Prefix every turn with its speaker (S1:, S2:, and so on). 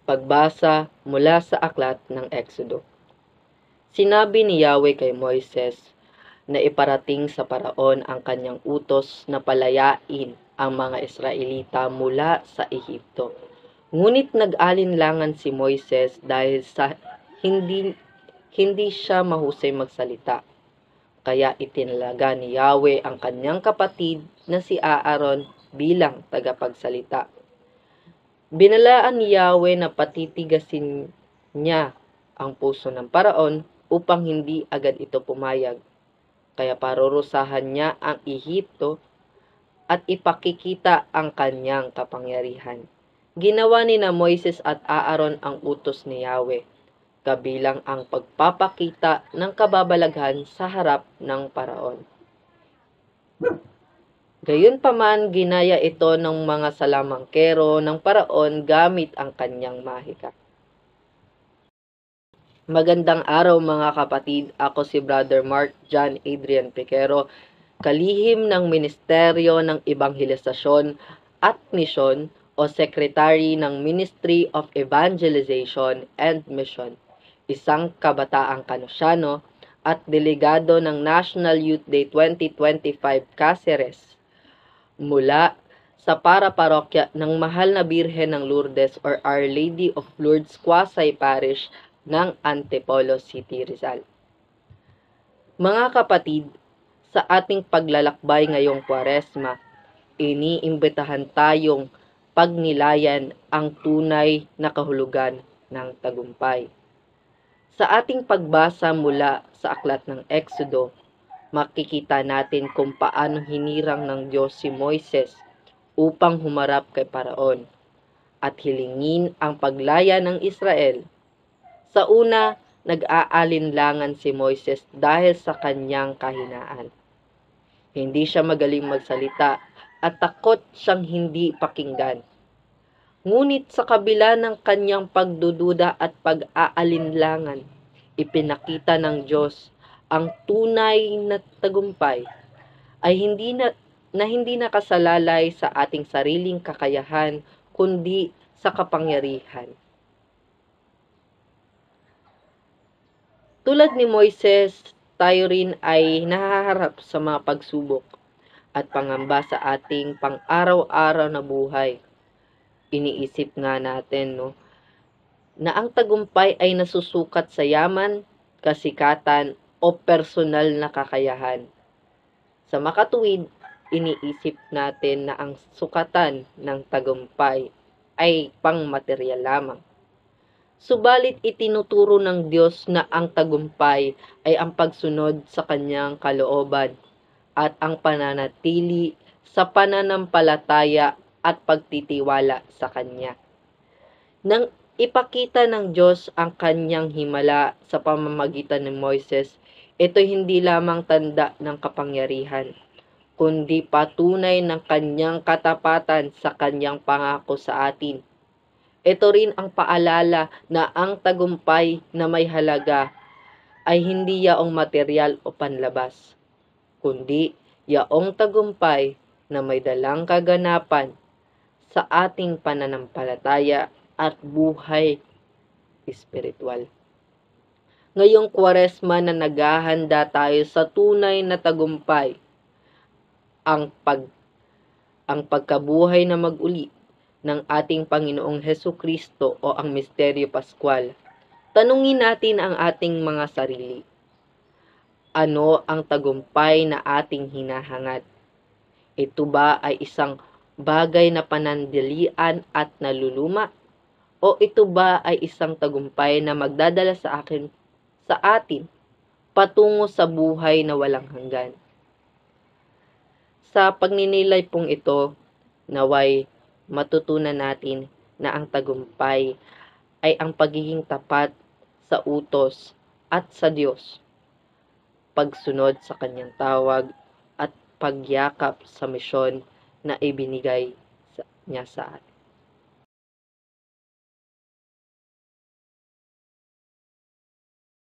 S1: Pagbasa mula sa aklat ng Exodo. Sinabi ni Yahweh kay Moises na iparating sa Paraon ang kanyang utos na palayain ang mga Israelita mula sa Ehipto. Ngunit nag-alinlangan si Moises dahil sa hindi siya mahusay magsalita. Kaya itinalaga ni Yahweh ang kanyang kapatid na si Aaron bilang tagapagsalita. Binalaan ni Yahweh na patitigasin niya ang puso ng Paraon upang hindi agad ito pumayag. Kaya parurusahan niya ang Ehipto at ipakikita ang kanyang kapangyarihan. Ginawa ni na Moises at Aaron ang utos ni Yahweh, kabilang ang pagpapakita ng kababalaghan sa harap ng Paraon. Gayunpaman, ginaya ito ng mga salamangkero ng Paraon gamit ang kanyang mahika. Magandang araw mga kapatid, ako si Brother Mark John Adrian Piquero, kalihim ng Ministeryo ng Ebanghelisasyon at Misyon o Secretary ng Ministry of Evangelization and Mission, isang kabataang Kanusyano at delegado ng National Youth Day 2025 Cáceres, mula sa para-parokya ng Mahal na Birhen ng Lourdes or Our Lady of Lourdes Quasay Parish ng Antipolo City, Rizal. Mga kapatid, sa ating paglalakbay ngayong Kwaresma, iniimbitahan tayong pagnilayan ang tunay na kahulugan ng tagumpay. Sa ating pagbasa mula sa aklat ng Exodo, makikita natin kung paano hinirang ng Diyos si Moises upang humarap kay Paraon at hilingin ang paglaya ng Israel. Sa una, nag-aalinlangan si Moises dahil sa kanyang kahinaan. Hindi siya magaling magsalita at takot siyang hindi pakinggan. Ngunit sa kabila ng kanyang pagdududa at pag-aalinlangan, ipinakita ng Diyos ang tunay na tagumpay ay hindi nakasalalay sa ating sariling kakayahan kundi sa kapangyarihan. Tulad ni Moises, tayo rin ay nahaharap sa mga pagsubok at pangamba sa ating pang-araw-araw na buhay. Iniisip nga natin, na ang tagumpay ay nasusukat sa yaman, kasikatan, o personal na kakayahan. Sa makatuwid, iniisip natin na ang sukatan ng tagumpay ay pang-material lamang. Subalit itinuturo ng Diyos na ang tagumpay ay ang pagsunod sa kanyang kalooban at ang pananatili sa pananampalataya at pagtitiwala sa Kanya. Nang ipakita ng Diyos ang kanyang himala sa pamamagitan ni Moises, ito hindi lamang tanda ng kapangyarihan, kundi patunay ng kanyang katapatan sa kanyang pangako sa atin. Ito rin ang paalala na ang tagumpay na may halaga ay hindi yaong material o panlabas, kundi yaong tagumpay na may dalang kaganapan sa ating pananampalataya at buhay espiritual. Ngayong Kwaresma na naghahanda tayo sa tunay na tagumpay, ang pagkabuhay na mag-uli ng ating Panginoong Hesukristo o ang Misteryo Pascual. Tanungin natin ang ating mga sarili. Ano ang tagumpay na ating hinahangad? Ito ba ay isang bagay na panandalian at naluluma? O ito ba ay isang tagumpay na magdadala sa atin patungo sa buhay na walang hanggan? Sa pagninilay pong ito, naway matutunan natin na ang tagumpay ay ang pagiging tapat sa utos at sa Diyos, pagsunod sa kanyang tawag at pagyakap sa misyon na ibinigay niya sa atin.